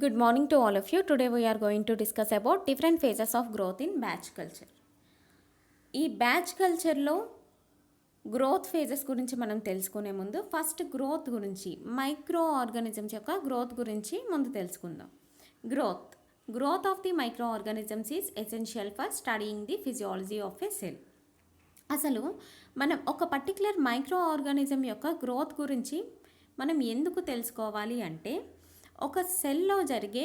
Good morning to all of you. Today we are going to discuss about different phases of growth in batch culture. ఈ batch కల్చర్లో growth phases గురించి మనం తెలుసుకునే ముందు first growth గురించి micro organisms యొక్క growth గురించి ముందు తెలుసుకుందాం. Growth of the micro organisms is essential for studying the physiology of a cell. అసలు మనం ఒక పర్టికులర్ మైక్రో ఆర్గానిజం యొక్క గ్రోత్ గురించి మనం ఎందుకు తెలుసుకోవాలి అంటే ఒక సెల్లో జరిగే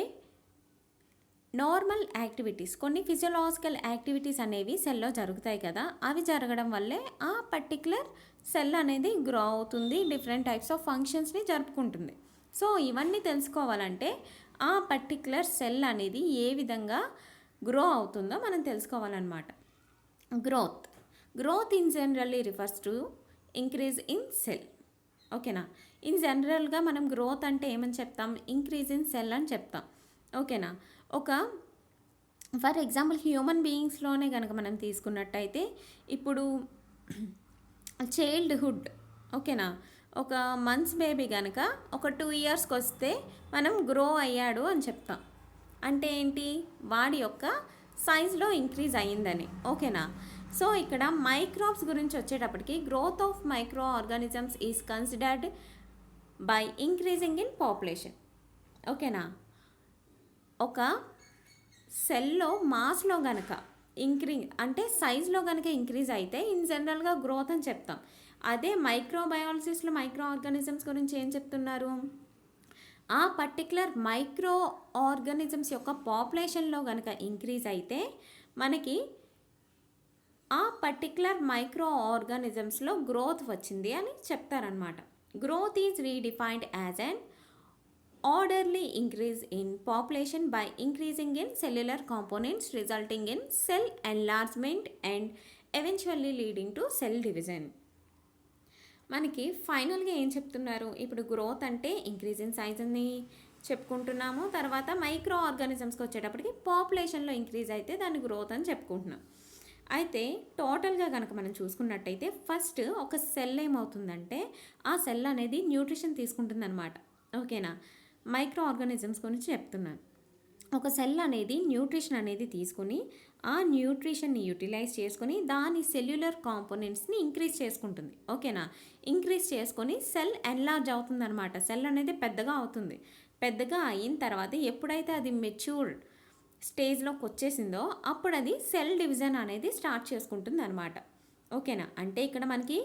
నార్మల్ యాక్టివిటీస్, కొన్ని ఫిజియోలాజికల్ యాక్టివిటీస్ అనేవి సెల్లో జరుగుతాయి కదా, అవి జరగడం వల్లే ఆ పర్టికులర్ సెల్ అనేది గ్రో అవుతుంది, డిఫరెంట్ టైప్స్ ఆఫ్ ఫంక్షన్స్ని జరుపుకుంటుంది. సో ఇవన్నీ తెలుసుకోవాలంటే ఆ పర్టికులర్ సెల్ అనేది ఏ విధంగా గ్రో అవుతుందో మనం తెలుసుకోవాలన్నమాట. Growth in generally refers to increase in cell. ఓకేనా. ఇన్ జనరల్గా మనం గ్రోత్ అంటే ఏమని చెప్తాం, ఇంక్రీజ్ ఇన్ సెల్ అని చెప్తాం. ఓకేనా. ఫర్ ఎగ్జాంపుల్ హ్యూమన్ బీయింగ్స్లోనే కనుక మనం తీసుకున్నట్టయితే ఇప్పుడు చైల్డ్హుడ్, ఓకేనా, ఒక మంత్స్ బేబీ కనుక ఒక 2 ఇయర్స్కి వస్తే మనం గ్రో అయ్యాడు అని చెప్తాం. అంటే ఏంటి, వాడి యొక్క సైజ్లో ఇంక్రీజ్ అయ్యిందని. ఓకేనా. సో ఇక్కడ మైక్రోబ్స్ గురించి వచ్చేటప్పటికి growth of micro organisms is considered by increasing in population. ఓకేనా. ఒక సెల్లో మాస్లో గనక అంటే సైజ్లో కనుక ఇంక్రీజ్ అయితే ఇన్ జనరల్గా గ్రోత్ అని చెప్తాం. అదే మైక్రోబయాలజిస్ట్లో మైక్రో ఆర్గానిజమ్స్ గురించి ఏం చెప్తున్నారు, ఆ పర్టికులర్ మైక్రో ఆర్గానిజమ్స్ యొక్క పాపులేషన్లో కనుక ఇంక్రీజ్ అయితే మనకి ఆ పర్టికులర్ మైక్రో ఆర్గానిజమ్స్లో గ్రోత్ వచ్చింది అని చెప్తారనమాట. Growth is redefined as an orderly increase in population by increasing in cellular components resulting in cell enlargement and eventually leading to cell division. మనకి ఫైనల్గా ఏం చెప్తున్నారు, ఇప్పుడు గ్రోత్ అంటే ఇంక్రీజ్ ఇన్ సైజ్ అని చెప్పుకుంటున్నాము, తర్వాత మైక్రో ఆర్గానిజమ్స్కి వచ్చేటప్పటికి పాపులేషన్లో ఇంక్రీజ్ అయితే దాన్ని గ్రోత్ అని చెప్పుకుంటున్నాం. అయితే టోటల్గా కనుక మనం చూసుకున్నట్టయితే ఫస్ట్ ఒక సెల్ ఏమవుతుందంటే ఆ సెల్ అనేది న్యూట్రిషన్ తీసుకుంటుంది అనమాట. ఓకేనా. మైక్రో ఆర్గానిజమ్స్ గురించి చెప్తున్నాను. ఒక సెల్ అనేది న్యూట్రిషన్ అనేది తీసుకొని ఆ న్యూట్రిషన్ని యూటిలైజ్ చేసుకొని దాని సెల్యులర్ కాంపోనెంట్స్ని ఇంక్రీజ్ చేసుకుంటుంది. ఓకేనా. ఇంక్రీజ్ చేసుకొని సెల్ ఎన్లార్జ్ అవుతుంది అనమాట. సెల్ అనేది పెద్దగా అవుతుంది. పెద్దగా అయిన తర్వాత ఎప్పుడైతే అది మెచ్యూర్డ్ స్టేజ్లోకి వచ్చేసిందో అప్పుడు అది సెల్ డివిజన్ అనేది స్టార్ట్ చేసుకుంటుంది అనమాట. ఓకేనా. అంటే ఇక్కడ మనకి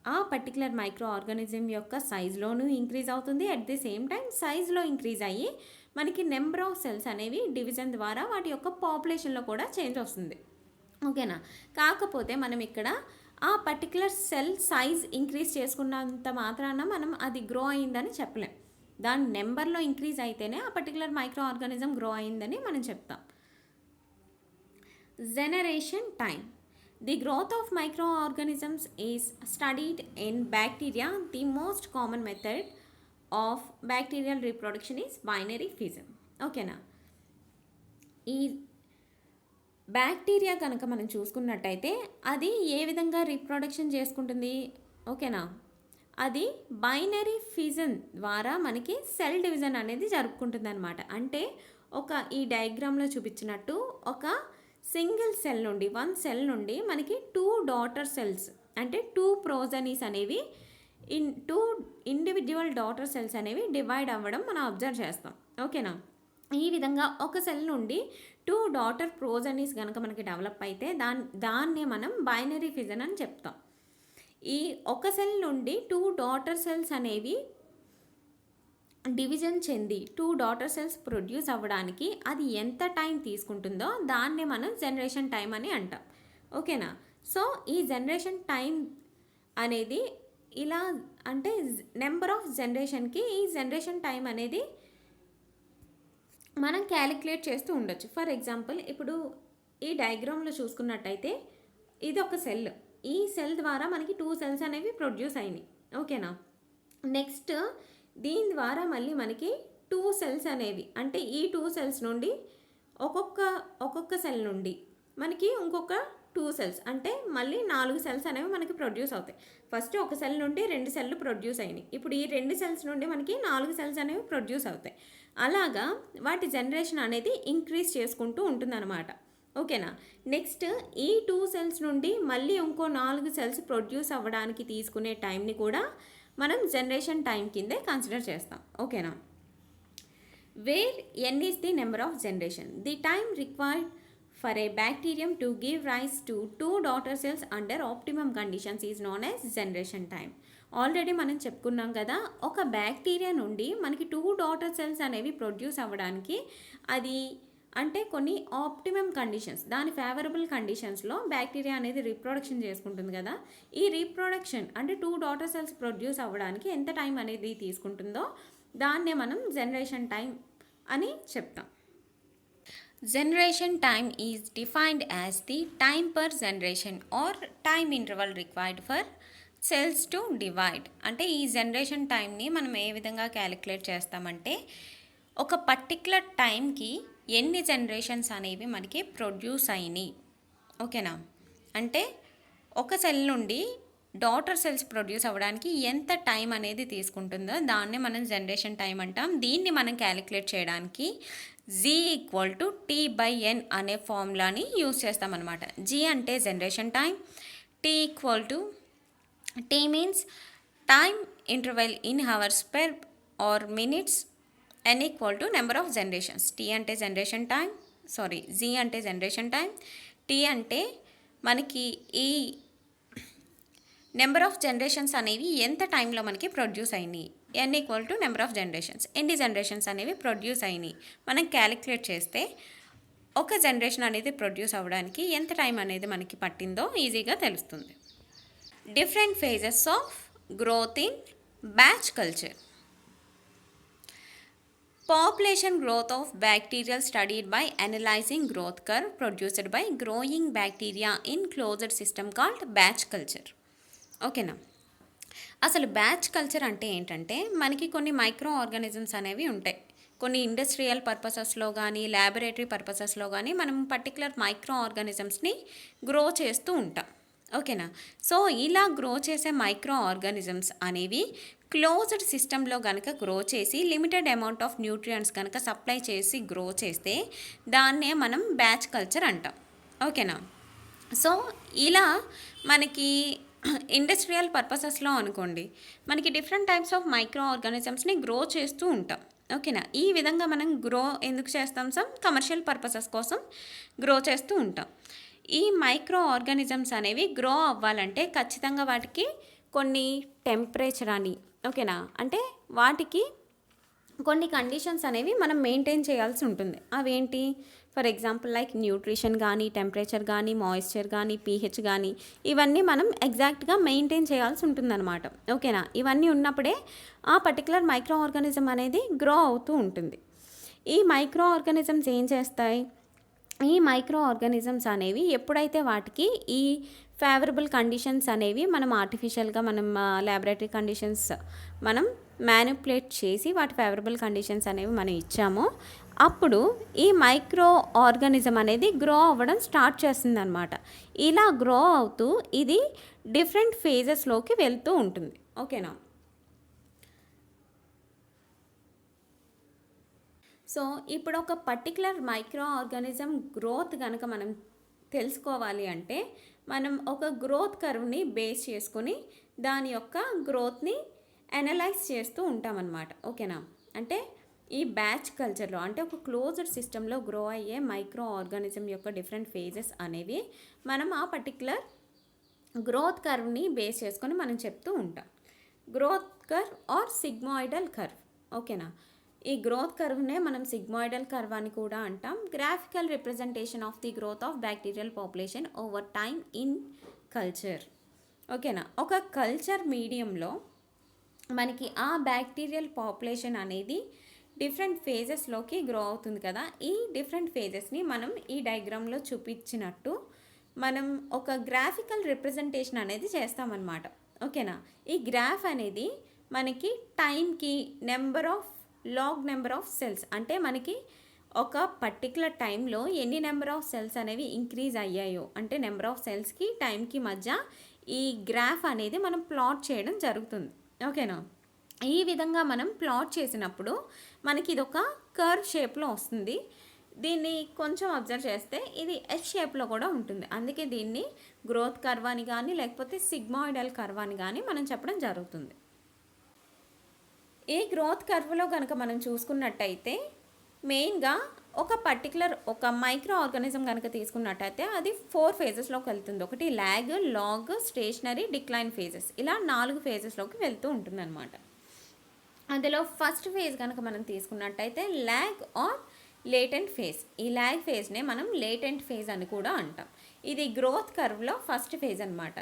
ఆ పర్టికులర్ మైక్రో ఆర్గానిజం యొక్క సైజ్లోనూ ఇంక్రీజ్ అవుతుంది, అట్ ది సేమ్ టైం సైజ్లో ఇంక్రీజ్ అయ్యి మనకి నెంబర్ ఆఫ్ సెల్స్ అనేవి డివిజన్ ద్వారా వాటి యొక్క పాపులేషన్లో కూడా చేంజ్ వస్తుంది. ఓకేనా. కాకపోతే మనం ఇక్కడ ఆ పర్టికులర్ సెల్ సైజ్ ఇంక్రీజ్ చేసుకున్నంత మాత్రాన మనం అది గ్రో అయిందని చెప్పలేం. దాని నెంబర్లో ఇంక్రీజ్ అయితేనే ఆ పర్టికులర్ మైక్రో ఆర్గానిజం గ్రో అయిందని మనం చెప్తాం. Generation time. The growth of microorganisms is studied in bacteria. The most common method of bacterial reproduction is binary fission. ఓకేనా. ఈ బ్యాక్టీరియా కనుక మనం చూసుకున్నట్టయితే అది ఏ విధంగా రీప్రొడక్షన్ చేసుకుంటుంది, ఓకేనా, అది బైనరీ ఫిజన్ ద్వారా మనకి సెల్ డివిజన్ అనేది జరుపుకుంటుంది అనమాట. అంటే ఈ డయాగ్రామ్లో చూపించినట్టు ఒక సింగిల్ సెల్ నుండి 1 సెల్ నుండి మనకి 2 డాటర్ సెల్స్ అంటే 2 ప్రోజనీస్ అనేవి 2 ఇండివిజువల్ డాటర్ సెల్స్ అనేవి డివైడ్ అవ్వడం మనం అబ్జర్వ్ చేస్తాం. ఓకేనా. ఈ విధంగా ఒక సెల్ నుండి 2 డాటర్ ప్రోజనీస్ కనుక మనకి డెవలప్ అయితే దాన్నే మనం బైనరీ ఫిజన్ అని చెప్తాం. ఈ ఒక సెల్ నుండి 2 డాటర్ సెల్స్ అనేవి డివిజన్ చెంది 2 డాటర్ సెల్స్ ప్రొడ్యూస్ అవ్వడానికి అది ఎంత టైం తీసుకుంటుందో దాన్నే మనం జనరేషన్ టైం అని అంటాం. ఓకేనా. సో ఈ జనరేషన్ టైం అనేది ఇలా అంటే నెంబర్ ఆఫ్ జనరేషన్కి ఈ జనరేషన్ టైం అనేది మనం క్యాలిక్యులేట్ చేస్తూ ఉండొచ్చు. ఫర్ ఎగ్జాంపుల్ ఇప్పుడు ఈ డయాగ్రామ్లో చూసుకున్నట్టయితే ఇది ఒక సెల్. ఈ సెల్ ద్వారా మనకి 2 సెల్స్ అనేవి ప్రొడ్యూస్ అయినాయి. ఓకేనా. నెక్స్ట్ దీని ద్వారా మళ్ళీ మనకి 2 సెల్స్ అనేవి అంటే ఈ 2 సెల్స్ నుండి ఒక్కొక్క సెల్ నుండి మనకి ఇంకొక 2 సెల్స్ అంటే మళ్ళీ 4 సెల్స్ అనేవి మనకి ప్రొడ్యూస్ అవుతాయి. ఫస్ట్ ఒక సెల్ నుండి 2 సెల్లు ప్రొడ్యూస్ అయినాయి. ఇప్పుడు ఈ 2 సెల్స్ నుండి మనకి 4 సెల్స్ అనేవి ప్రొడ్యూస్ అవుతాయి. అలాగా వాటి జనరేషన్ అనేది ఇంక్రీజ్ చేసుకుంటూ ఉంటుందన్నమాట. ఓకేనా. నెక్స్ట్ ఈ 2 సెల్స్ నుండి మళ్ళీ ఇంకో 4 సెల్స్ ప్రొడ్యూస్ అవ్వడానికి తీసుకునే టైంని కూడా మనం జనరేషన్ టైం కిందే కన్సిడర్ చేస్తాం. ఓకేనా. Where n is the number of generation. The time required for a bacterium to give rise to 2 daughter cells under optimum conditions is known as generation time. Already మనం చెప్పుకున్నాం కదా, ఒక bacteria నుండి మనకి 2 daughter cells అనేవి produce అవ్వడానికి అది అంటే కొన్ని ఆప్టిమమ్ కండిషన్స్, దాని ఫేవరబుల్ కండిషన్స్లో బ్యాక్టీరియా అనేది రీప్రొడక్షన్ చేసుకుంటుంది కదా. ఈ రీప్రొడక్షన్ అంటే 2 డాటర్ సెల్స్ ప్రొడ్యూస్ అవ్వడానికి ఎంత టైం అనేది తీసుకుంటుందో దాన్నే మనం జనరేషన్ టైం అని చెప్తాం. Generation time is defined as the time per generation or time interval required for cells to divide. అంటే ఈ జనరేషన్ టైంని మనం ఏ విధంగా క్యాలిక్యులేట్ చేస్తామంటే ఒక పర్టిక్యులర్ టైంకి ఎన్ని జనరేషన్స్ అనేవి మనకి ప్రొడ్యూస్ అయినాయి. ఓకేనా. అంటే ఒక సెల్ నుండి డాటర్ సెల్స్ ప్రొడ్యూస్ అవ్వడానికి ఎంత టైం అనేది తీసుకుంటుందో దాన్నే మనం జనరేషన్ టైం అంటాం. దీన్ని మనం క్యాలిక్యులేట్ చేయడానికి G=T/N అనే ఫార్ములాని యూజ్ చేస్తామన్నమాట. G అంటే generation time, T means time interval in hours per or minutes, N number of generations. T అంటే జనరేషన్ టైం, G అంటే జనరేషన్ టైం, T అంటే మనకి ఈ నెంబర్ ఆఫ్ జనరేషన్స్ అనేవి ఎంత టైంలో మనకి ప్రొడ్యూస్ అయినాయి. N నెంబర్ ఆఫ్ జనరేషన్స్, ఎన్ని జనరేషన్స్ అనేవి ప్రొడ్యూస్ అయినాయి మనం క్యాలిక్యులేట్ చేస్తే ఒక జనరేషన్ అనేది ప్రొడ్యూస్ అవ్వడానికి ఎంత టైం అనేది మనకి పట్టిందో ఈజీగా తెలుస్తుంది. Different phases of growth in batch culture. Population growth of bacterial studied by analyzing growth curve produced by growing bacteria in closed system called batch culture. ఓకేనా. అసలు బ్యాచ్ కల్చర్ అంటే ఏంటంటే మనకి కొన్ని మైక్రో ఆర్గానిజమ్స్ అనేవి ఉంటాయి. కొన్ని ఇండస్ట్రియల్ పర్పసెస్లో కానీ ల్యాబొరేటరీ పర్పసెస్లో కానీ మనం పర్టికులర్ మైక్రో ఆర్గానిజమ్స్ని గ్రో చేస్తూ ఉంటాం. ఓకేనా. సో ఇలా గ్రో చేసే మైక్రో ఆర్గానిజమ్స్ అనేవి క్లోజ్డ్ సిస్టంలో కనుక గ్రో చేసి లిమిటెడ్ అమౌంట్ ఆఫ్ న్యూట్రియంట్స్ కనుక సప్లై చేసి గ్రో చేస్తే దాన్నే మనం బ్యాచ్ కల్చర్ అంటాం. ఓకేనా. సో ఇలా మనకి ఇండస్ట్రియల్ పర్పసెస్లో అనుకోండి మనకి డిఫరెంట్ టైప్స్ ఆఫ్ మైక్రో ఆర్గానిజమ్స్ని గ్రో చేస్తూ ఉంటాం. ఓకేనా. ఈ విధంగా మనం గ్రో ఎందుకు చేస్తాం కమర్షియల్ పర్పసెస్ కోసం గ్రో చేస్తూ ఉంటాం. ఈ మైక్రో ఆర్గానిజమ్స్ అనేవి గ్రో అవ్వాలంటే ఖచ్చితంగా వాటికి కొన్ని టెంపరేచర్ అని, ఓకేనా, అంటే వాటికి కొన్ని కండిషన్స్ అనేవి మనం మెయింటైన్ చేయాల్సి ఉంటుంది. అవేంటి? ఫర్ ఎగ్జాంపుల్ లైక్ న్యూట్రిషన్ కానీ, టెంపరేచర్ కానీ, మాయిశ్చర్ కానీ, pH కానీ, ఇవన్నీ మనం ఎగ్జాక్ట్గా మెయింటైన్ చేయాల్సి ఉంటుందన్నమాట. ఓకేనా. ఇవన్నీ ఉన్నప్పుడే ఆ పర్టికులర్ మైక్రో ఆర్గానిజం అనేది గ్రో అవుతూ ఉంటుంది. ఈ మైక్రో ఆర్గానిజమ్స్ ఏం చేస్తాయి? ఈ మైక్రో ఆర్గానిజమ్స్ అనేవి ఎప్పుడైతే వాటికి ఈ ఫేవరబుల్ కండిషన్స్ అనేవి మనం ఆర్టిఫిషియల్గా మనం ల్యాబొరేటరీ కండిషన్స్ మనం మ్యానిపులేట్ చేసి వాటి ఫేవరబుల్ కండిషన్స్ అనేవి మనం ఇచ్చామో అప్పుడు ఈ మైక్రో ఆర్గానిజం అనేది గ్రో అవ్వడం స్టార్ట్ చేస్తుంది అనమాట. ఇలా గ్రో అవుతూ ఇది డిఫరెంట్ ఫేజెస్లోకి వెళ్తూ ఉంటుంది. ఓకేనా. సో ఇప్పుడు ఒక పర్టికులర్ మైక్రో ఆర్గానిజం గ్రోత్ కనుక మనం తెలుసుకోవాలి అంటే మనం ఒక గ్రోత్ కర్వ్ని బేస్ చేసుకొని దాని యొక్క గ్రోత్ని అనలైజ్ చేస్తూ ఉంటామన్నమాట. ఓకేనా. అంటే ఈ బ్యాచ్ కల్చర్లో అంటే ఒక క్లోజ్డ్ సిస్టంలో గ్రో అయ్యే మైక్రో ఆర్గానిజం యొక్క డిఫరెంట్ ఫేజెస్ అనేవి మనం ఆ పర్టికులర్ గ్రోత్ కర్వ్ని బేస్ చేసుకొని మనం చెప్తూ ఉంటాం. Growth curve or sigmoidal curve. ఓకేనా. ఈ గ్రోత్ కర్వ్నే మనం సిగ్మాయిడల్ కర్వ్ అని కూడా అంటాం. Graphical representation of the growth of bacterial population over time in culture. ఓకేనా. ఒక కల్చర్ మీడియంలో మనకి ఆ బ్యాక్టీరియల్ పాపులేషన్ అనేది డిఫరెంట్ ఫేజెస్లోకి గ్రో అవుతుంది కదా. ఈ డిఫరెంట్ ఫేజెస్ని మనం ఈ డయాగ్రామ్లో చూపించినట్టు మనం ఒక గ్రాఫికల్ రిప్రజెంటేషన్ అనేది చేస్తామన్నమాట. ఓకేనా. ఈ గ్రాఫ్ అనేది మనకి టైంకి లాగ్ నెంబర్ ఆఫ్ సెల్స్ అంటే మనకి ఒక పర్టికులర్ టైంలో ఎన్ని నెంబర్ ఆఫ్ సెల్స్ అనేవి ఇంక్రీజ్ అయ్యాయో, అంటే నెంబర్ ఆఫ్ సెల్స్కి టైంకి మధ్య ఈ గ్రాఫ్ అనేది మనం ప్లాట్ చేయడం జరుగుతుంది. ఓకేనా? ఈ విధంగా మనం ప్లాట్ చేసినప్పుడు మనకి ఇది ఒక కర్వ్ షేప్లో వస్తుంది. దీన్ని కొంచెం అబ్జర్వ్ చేస్తే ఇది ఎస్ షేప్లో కూడా ఉంటుంది. అందుకే దీన్ని గ్రోత్ కర్వ్ అని కానీ లేకపోతే సిగ్మాయిడల్ కర్వ్ అని కానీ మనం చెప్పడం జరుగుతుంది. ఈ గ్రోత్ కర్వ్లో కనుక మనం చూసుకున్నట్టయితే మెయిన్గా ఒక పర్టికులర్ ఒక మైక్రో ఆర్గానిజం కనుక తీసుకున్నట్టయితే అది 4 ఫేజెస్లోకి వెళ్తుంది. ఒకటి lag, log, stationary, decline phases, ఇలా 4 ఫేజెస్లోకి వెళ్తూ ఉంటుంది అనమాట. అందులో ఫస్ట్ ఫేజ్ కనుక మనం తీసుకున్నట్టయితే ల్యాగ్ ఆర్ లేటెంట్ ఫేజ్. ఈ ల్యాగ్ ఫేజ్నే మనం లేటెంట్ ఫేజ్ అని కూడా అంటాం. ఇది గ్రోత్ కర్వ్లో ఫస్ట్ ఫేజ్ అనమాట.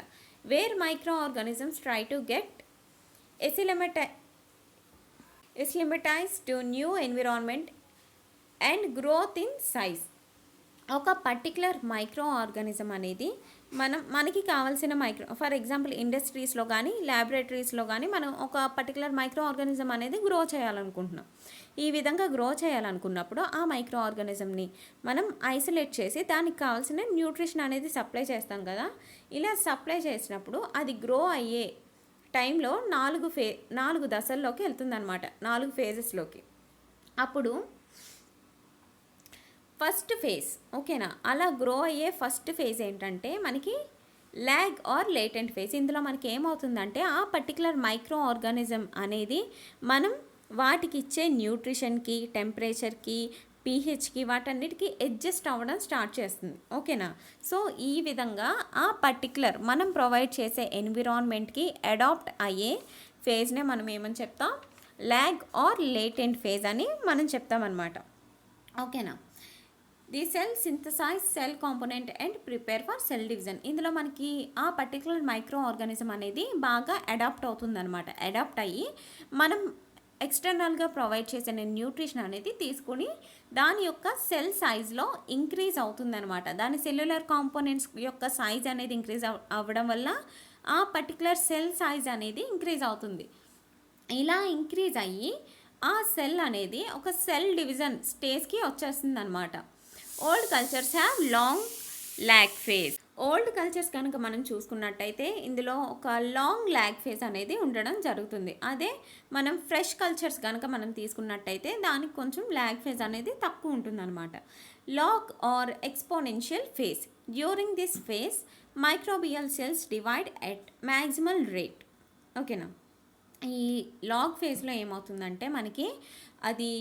Where micro organisms try to get acclimatized to new environment and growth in size. ఒక పర్టికులర్ మైక్రో ఆర్గానిజం అనేది మనకి కావాల్సిన ఫర్ ఎగ్జాంపుల్ ఇండస్ట్రీస్లో కానీ ల్యాబొరేటరీస్లో కానీ మనం ఒక పర్టికులర్ మైక్రో ఆర్గానిజం అనేది గ్రో చేయాలనుకుంటున్నాం. ఈ విధంగా గ్రో చేయాలనుకున్నప్పుడు ఆ మైక్రో ఆర్గానిజంని మనం ఐసోలేట్ చేసి దానికి కావాల్సిన న్యూట్రిషన్ అనేది సప్లై చేస్తాం కదా. ఇలా సప్లై చేసినప్పుడు అది గ్రో అయ్యే టైంలో 4 దశల్లోకి వెళ్తుందన్నమాట, 4 ఫేజెస్లోకి. అప్పుడు ఫస్ట్ ఫేజ్, ఓకేనా, అలా గ్రో అయ్యే ఫస్ట్ ఫేజ్ ఏంటంటే మనకి ల్యాగ్ ఆర్ లేటెంట్ ఫేజ్. ఇందులో మనకి ఏమవుతుందంటే ఆ పర్టికులర్ మైక్రో ఆర్గానిజం అనేది మనం వాటికి ఇచ్చే న్యూట్రిషన్కి, టెంపరేచర్కి, పీహెచ్కి, వాటన్నిటికీ అడ్జస్ట్ అవ్వడం స్టార్ట్ చేస్తుంది. ఓకేనా? సో ఈ విధంగా ఆ పర్టికులర్ మనం ప్రొవైడ్ చేసే ఎన్విరాన్మెంట్కి అడాప్ట్ అయ్యే ఫేజ్నే మనం ఏమని చెప్తాం, ల్యాగ్ ఆర్ లేటెంట్ ఫేజ్ అని మనం చెప్తామన్నమాట. ఓకేనా? The cell synthesize cell component and prepare for cell division. ఇందులో మనకి ఆ పర్టికులర్ మైక్రో ఆర్గానిజం అనేది బాగా అడాప్ట్ అవుతుందన్నమాట. అడాప్ట్ అయ్యి మనం ఎక్స్టర్నల్గా ప్రొవైడ్ చేసిన న్యూట్రిషన్ అనేది తీసుకుని దాని యొక్క సెల్ సైజ్లో ఇంక్రీజ్ అవుతుందన్నమాట. దాని సెల్యులర్ కాంపోనెంట్స్ యొక్క సైజ్ అనేది ఇంక్రీజ్ అవ్వడం వల్ల ఆ పర్టికులర్ సెల్ సైజ్ అనేది ఇంక్రీజ్ అవుతుంది. ఇలా ఇంక్రీజ్ అయ్యి ఆ సెల్ అనేది ఒక సెల్ డివిజన్ స్టేజ్కి వచ్చేస్తుంది అనమాట. Old cultures have long lag phase. Old cultures కనుక మనం చూసుకున్నట్టయితే ఇందులో ఒక లాంగ్ ల్యాగ్ ఫేజ్ అనేది ఉండడం జరుగుతుంది. అదే మనం ఫ్రెష్ కల్చర్స్ కనుక మనం తీసుకున్నట్టయితే దానికి కొంచెం ల్యాగ్ ఫేజ్ అనేది తక్కువ ఉంటుందన్నమాట. Log or exponential phase. During this phase microbial cells divide at maximal rate. ఓకేనా? ఈ లాగ్ ఫేజ్లో ఏమవుతుందంటే మనకి అది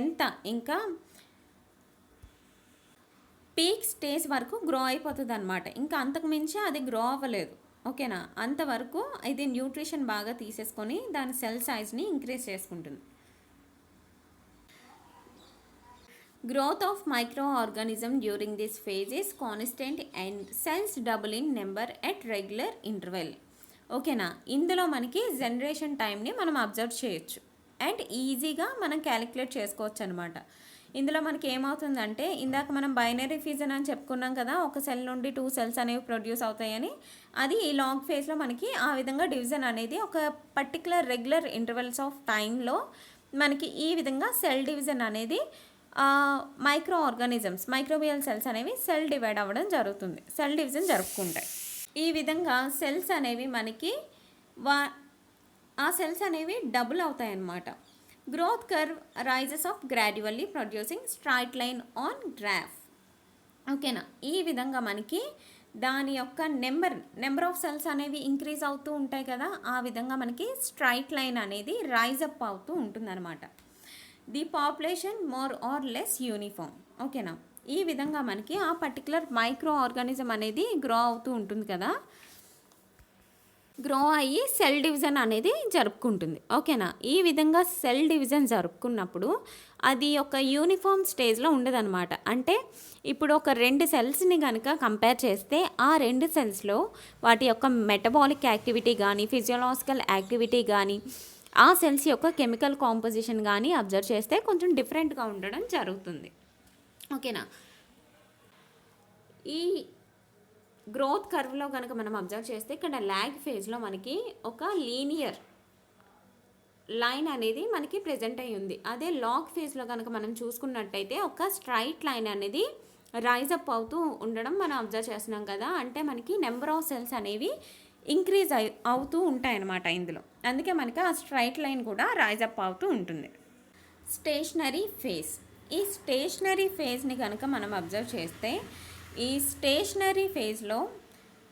ఎంత ఇంకా పీక్ స్టేజ్ వరకు గ్రో అయిపోతుంది అనమాట. ఇంకా అంతకు మించి అది గ్రో అవ్వలేదు. ఓకేనా? అంతవరకు ఇది న్యూట్రిషన్ బాగా తీసేసుకొని దాని సెల్ సైజ్ని ఇంక్రీజ్ చేసుకుంటుంది. Growth of micro organism during this phase is constant and cells double in number at regular interval. ఓకేనా? ఇందులో మనకి జనరేషన్ టైంని మనం అబ్జర్వ్ చేయొచ్చు అండ్ ఈజీగా మనం క్యాలిక్యులేట్ చేసుకోవచ్చు అనమాట. ఇందులో మనకి ఏమవుతుందంటే ఇందాక మనం బైనరీ ఫిజన్ అని చెప్పుకున్నాం కదా, ఒక సెల్ నుండి 2 సెల్స్ అనేవి ప్రొడ్యూస్ అవుతాయని. అది ఈ లాగ్ ఫేజ్లో మనకి ఆ విధంగా డివిజన్ అనేది ఒక పర్టికులర్ రెగ్యులర్ ఇంటర్వెల్స్ ఆఫ్ టైంలో మనకి ఈ విధంగా సెల్ డివిజన్ అనేది మైక్రో ఆర్గానిజమ్స్, మైక్రోబియల్ సెల్స్ అనేవి సెల్ డివైడ్ అవ్వడం జరుగుతుంది, సెల్ డివిజన్ జరుపుకుంటాయి. ఈ విధంగా సెల్స్ అనేవి మనకి ఆ సెల్స్ అనేవి డబుల్ అవుతాయి అన్నమాట. Growth curve rises off gradually producing straight line on graph. ఓకేనా? ఈ విధంగా మనకి దాని యొక్క నెంబర్ ఆఫ్ సెల్స్ అనేవి ఇంక్రీజ్ అవుతూ ఉంటాయి కదా, ఆ విధంగా మనకి స్ట్రైట్ లైన్ అనేది రైజ్ అప్ అవుతూ ఉంటుందన్నమాట. The population more or less uniform. ఓకేనా? ఈ విధంగా మనకి ఆ పర్టికులర్ మైక్రో ఆర్గానిజం అనేది గ్రో అవుతూ ఉంటుంది కదా, గ్రో అయ్యి సెల్ డివిజన్ అనేది జరుపుకుంటుంది. ఓకేనా? ఈ విధంగా సెల్ డివిజన్ జరుపుకున్నప్పుడు అది ఒక యూనిఫామ్ స్టేజ్లో ఉండదన్నమాట. అంటే ఇప్పుడు ఒక 2 సెల్స్ని కనుక కంపేర్ చేస్తే ఆ 2 సెల్స్లో వాటి యొక్క మెటబాలిక్ యాక్టివిటీ కానీ ఫిజియోలాజికల్ యాక్టివిటీ కానీ ఆ సెల్స్ యొక్క కెమికల్ కాంపోజిషన్ కానీ అబ్జర్వ్ చేస్తే కొంచెం డిఫరెంట్గా ఉండడం జరుగుతుంది. ఓకేనా? ఈ గ్రోత్ కర్వ్లో కనుక మనం అబ్జర్వ్ చేస్తే ఇక్కడ ల్యాగ్ ఫేజ్లో మనకి ఒక లీనియర్ లైన్ అనేది మనకి ప్రెజెంట్ అయ్యి ఉంది. అదే లాగ్ ఫేజ్లో కనుక మనం చూసుకున్నట్టయితే ఒక స్ట్రైట్ లైన్ అనేది రైజ్ అప్ అవుతూ ఉండడం మనం అబ్జర్వ్ చేస్తున్నాం కదా. అంటే మనకి నెంబర్ ఆఫ్ సెల్స్ అనేవి ఇంక్రీజ్ అవుతూ ఉంటాయన్నమాట ఇందులో. అందుకే మనకి ఆ స్ట్రైట్ లైన్ కూడా రైజ్ అప్ అవుతూ ఉంటుంది. Stationary phase. ఈ స్టేషనరీ ఫేజ్ని కనుక మనం అబ్జర్వ్ చేస్తే ఈ స్టేషనరీ ఫేజ్లో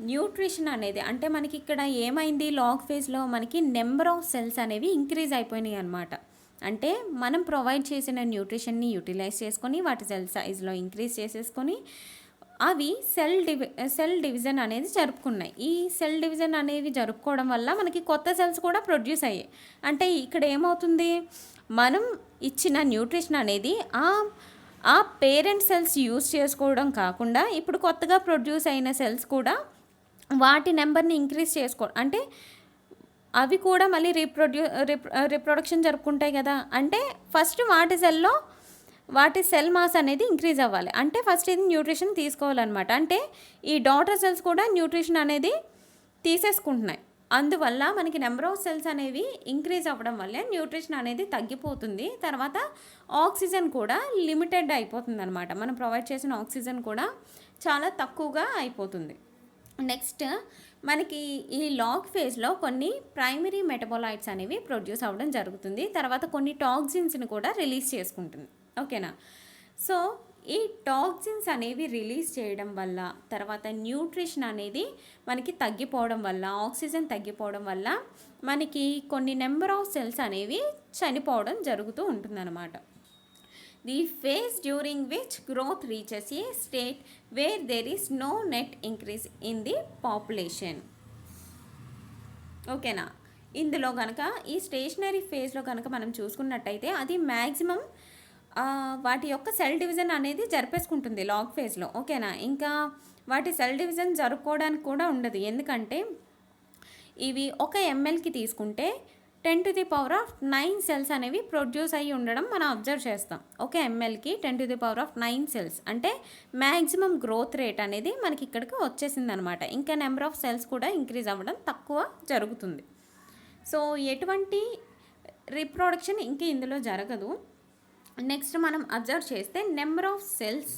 న్యూట్రిషన్ అనేది అంటే మనకి ఇక్కడ ఏమైంది, లాగ్ ఫేజ్లో మనకి నెంబర్ ఆఫ్ సెల్స్ అనేవి ఇంక్రీజ్ అయిపోయినాయి అనమాట. అంటే మనం ప్రొవైడ్ చేసిన న్యూట్రిషన్ని యూటిలైజ్ చేసుకొని వాటి సెల్ సైజ్లో ఇంక్రీజ్ చేసేసుకొని అవి సెల్ డివిజన్ అనేది జరుపుకున్నాయి. ఈ సెల్ డివిజన్ అనేవి జరుపుకోవడం వల్ల మనకి కొత్త సెల్స్ కూడా ప్రొడ్యూస్ అయ్యాయి. అంటే ఇక్కడ ఏమవుతుంది, మనం ఇచ్చిన న్యూట్రిషన్ అనేది ఆ పేరెంట్ సెల్స్ యూజ్ చేసుకోవడం కాకుండా ఇప్పుడు కొత్తగా ప్రొడ్యూస్ అయిన సెల్స్ కూడా వాటి నెంబర్ని ఇంక్రీజ్ అంటే అవి కూడా మళ్ళీ రీప్రొడక్షన్ జరుపుకుంటాయి కదా. అంటే ఫస్ట్ వాటి సెల్ మాస్ అనేది ఇంక్రీజ్ అవ్వాలి. అంటే ఫస్ట్ ఇది న్యూట్రిషన్ తీసుకోవాలన్నమాట. అంటే ఈ డాటర్ సెల్స్ కూడా న్యూట్రిషన్ అనేది తీసేసుకుంటున్నాయి. అందువల్ల మనకి నెంబర్ ఆఫ్ సెల్స్ అనేవి ఇంక్రీజ్ అవ్వడం వల్లే న్యూట్రిషన్ అనేది తగ్గిపోతుంది. తర్వాత ఆక్సిజన్ కూడా లిమిటెడ్ అయిపోతుంది అనమాట. మనం ప్రొవైడ్ చేసిన ఆక్సిజన్ కూడా చాలా తక్కువగా అయిపోతుంది. నెక్స్ట్ మనకి ఈ లాగ్ ఫేజ్లో కొన్ని ప్రైమరీ మెటబాలైట్స్ అనేవి ప్రొడ్యూస్ అవ్వడం జరుగుతుంది. తర్వాత కొన్ని టాక్సిన్స్ని కూడా రిలీజ్ చేసుకుంటుంది. ఓకేనా. సో ఈ టాక్సిన్స్ అనేవి రిలీజ్ చేయడం వల్ల తర్వాత న్యూట్రిషన్ అనేది మనకి తగ్గిపోవడం వల్ల ఆక్సిజన్ తగ్గిపోవడం వల్ల మనకి కొన్ని నెంబర్ ఆఫ్ సెల్స్ అనేవి చనిపోవడం జరుగుతూ ఉంటుందన్నమాట. The phase during which growth reaches a state where there is no net increase in the population. ఓకేనా. ఇందులో కనుక ఈ స్టేషనరీ ఫేజ్లో కనుక మనం చూసుకున్నట్టయితే అది మ్యాక్సిమం వాటి యొక్క సెల్ డివిజన్ అనేది జరిపేసుకుంటుంది లాగ్ ఫేజ్లో. ఓకేనా. ఇంకా వాటి సెల్ డివిజన్ జరుపుకోవడానికి కూడా ఉండదు. ఎందుకంటే ఇవి ఒక ఎంఎల్కి తీసుకుంటే 10⁻⁹ సెల్స్ అనేవి ప్రొడ్యూస్ అయ్యి ఉండడం మనం అబ్జర్వ్ చేస్తాం. ఒక ఎంఎల్కి 10⁻⁹ సెల్స్ అంటే మ్యాక్సిమం గ్రోత్ రేట్ అనేది మనకి ఇక్కడికి వచ్చేసింది అనమాట. ఇంకా నెంబర్ ఆఫ్ సెల్స్ కూడా ఇంక్రీజ్ అవ్వడం తక్కువ జరుగుతుంది. సో ఎటువంటి రీప్రొడక్షన్ ఇంకా ఇందులో జరగదు. నెక్స్ట్ మనం అబ్జర్వ్ చేస్తే నెంబర్ ఆఫ్ సెల్స్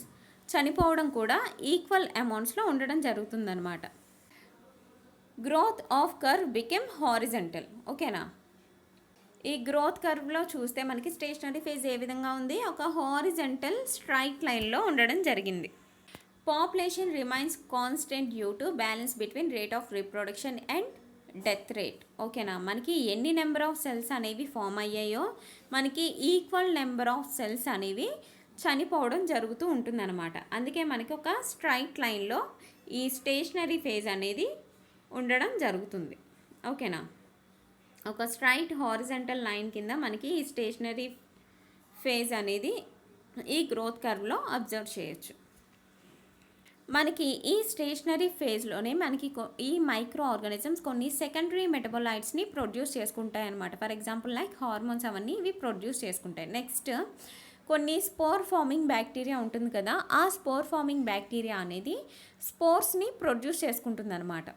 చనిపోవడం కూడా ఈక్వల్ అమౌంట్స్లో ఉండడం జరుగుతుందన్నమాట. Growth of curve became horizontal. ఓకేనా. ఈ గ్రోత్ కర్వ్లో చూస్తే మనకి స్టేషనరీ ఫేజ్ ఏ విధంగా ఉంది, ఒక హారిజంటల్ స్ట్రైట్ లైన్లో ఉండడం జరిగింది. Population remains constant due to balance between rate of reproduction and death rate. ఓకేనా. మనకి ఎన్ని నెంబర్ ఆఫ్ సెల్స్ అనేవి ఫామ్ అయ్యాయో మనకి ఈక్వల్ నెంబర్ ఆఫ్ సెల్స్ అనేవి చనిపోవడం జరుగుతూ ఉంటుందన్నమాట. అందుకే మనకి ఒక స్ట్రైట్ లైన్లో ఈ స్టేషనరీ ఫేజ్ అనేది ఉండడం జరుగుతుంది. ఓకేనా. ఒక స్ట్రైట్ హారిజంటల్ లైన్ కింద మనకి ఈ స్టేషనరీ ఫేజ్ అనేది ఈ గ్రోత్ కర్వ్లో అబ్జర్వ్ చేయొచ్చు. మనకి ఈ స్టేషనరీ ఫేజ్లోనే మనకి ఈ మైక్రో ఆర్గానిజమ్స్ కొన్ని సెకండరీ మెటబాలైట్స్ని ప్రొడ్యూస్ చేసుకుంటాయి అన్నమాట. ఫర్ ఎగ్జాంపుల్ లైక్ హార్మోన్స్ అవన్నీ ఇవి ప్రొడ్యూస్ చేసుకుంటాయి. నెక్స్ట్ కొన్ని స్పోర్ ఫార్మింగ్ బ్యాక్టీరియా ఉంటుంది కదా, ఆ స్పోర్ ఫార్మింగ్ బ్యాక్టీరియా అనేది స్పోర్స్ని ప్రొడ్యూస్ చేసుకుంటుంది అనమాట.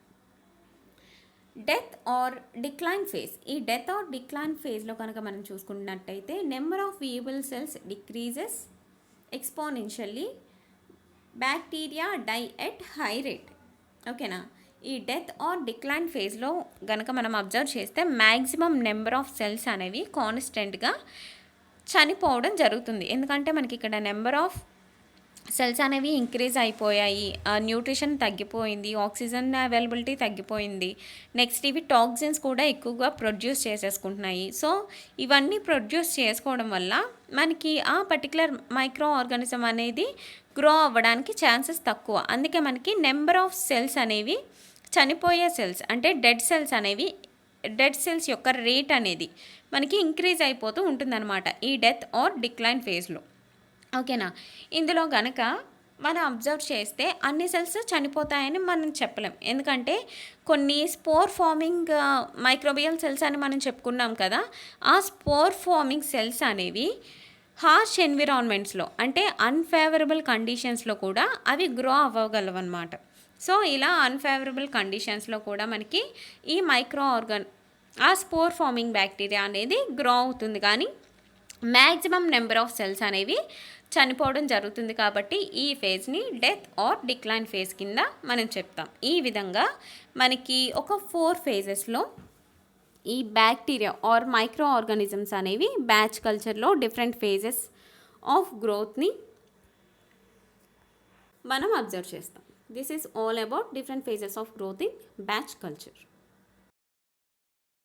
Death or decline phase. ఈ డెత్ ఆర్ డిక్లైన్ ఫేజ్లో కనుక మనం చూసుకున్నట్టయితే number of viable cells decreases exponentially, bacteria die at high rate. ఓకేనా. ఈ డెత్ ఆర్ డిక్లైన్ ఫేజ్లో కనుక మనం అబ్జర్వ్ చేస్తే మ్యాక్సిమం నెంబర్ ఆఫ్ సెల్స్ అనేవి కాన్స్టెంట్గా చనిపోవడం జరుగుతుంది. ఎందుకంటే మనకి ఇక్కడ నెంబర్ ఆఫ్ సెల్స్ అనేవి ఇంక్రీజ్ అయిపోయాయి, న్యూట్రిషన్ తగ్గిపోయింది, ఆక్సిజన్ అవైలబిలిటీ తగ్గిపోయింది. నెక్స్ట్ ఇవి టాక్సిన్స్ కూడా ఎక్కువగా ప్రొడ్యూస్ చేసేసుకుంటున్నాయి. సో ఇవన్నీ ప్రొడ్యూస్ చేసుకోవడం వల్ల మనకి ఆ పర్టికులర్ మైక్రో ఆర్గానిజం అనేది గ్రో అవ్వడానికి ఛాన్సెస్ తక్కువ. అందుకే మనకి నెంబర్ ఆఫ్ సెల్స్ అనేవి చనిపోయే సెల్స్ అంటే డెడ్ సెల్స్ యొక్క రేట్ అనేది మనకి ఇంక్రీజ్ అయిపోతూ ఉంటుందన్నమాట ఈ డెత్ ఆర్ డిక్లైన్ ఫేజ్లో. ఓకేనా. ఇందులో కనుక మనం అబ్జర్వ్ చేస్తే అన్ని సెల్స్ చనిపోతాయని మనం చెప్పలేం. ఎందుకంటే కొన్ని స్పోర్ ఫార్మింగ్ మైక్రోబియల్ సెల్స్ అని మనం చెప్పుకున్నాం కదా, ఆ స్పోర్ ఫార్మింగ్ సెల్స్ అనేవి హార్ష్ ఎన్విరాన్మెంట్స్లో అంటే అన్ఫేవరబుల్ కండిషన్స్లో కూడా అవి గ్రో అవ్వగలవన్నమాట. సో ఇలా అన్ఫేవరబుల్ కండిషన్స్లో కూడా మనకి ఈ మైక్రో ఆ స్పోర్ ఫార్మింగ్ బ్యాక్టీరియా అనేది గ్రో అవుతుంది, కానీ మ్యాక్సిమం నెంబర్ ఆఫ్ సెల్స్ అనేవి చనిపోవడం జరుగుతుంది. కాబట్టి ఈ ఫేజ్ని డెత్ ఆర్ డిక్లైన్ ఫేజ్ కింద మనం చెప్తాం. ఈ విధంగా మనకి ఒక 4 ఫేజెస్లో ఈ బ్యాక్టీరియా ఆర్ మైక్రో ఆర్గానిజమ్స్ అనేవి బ్యాచ్ కల్చర్లో డిఫరెంట్ ఫేజెస్ ఆఫ్ గ్రోత్ని మనం అబ్జర్వ్ చేస్తాం. This is all about different phases of growth in batch culture.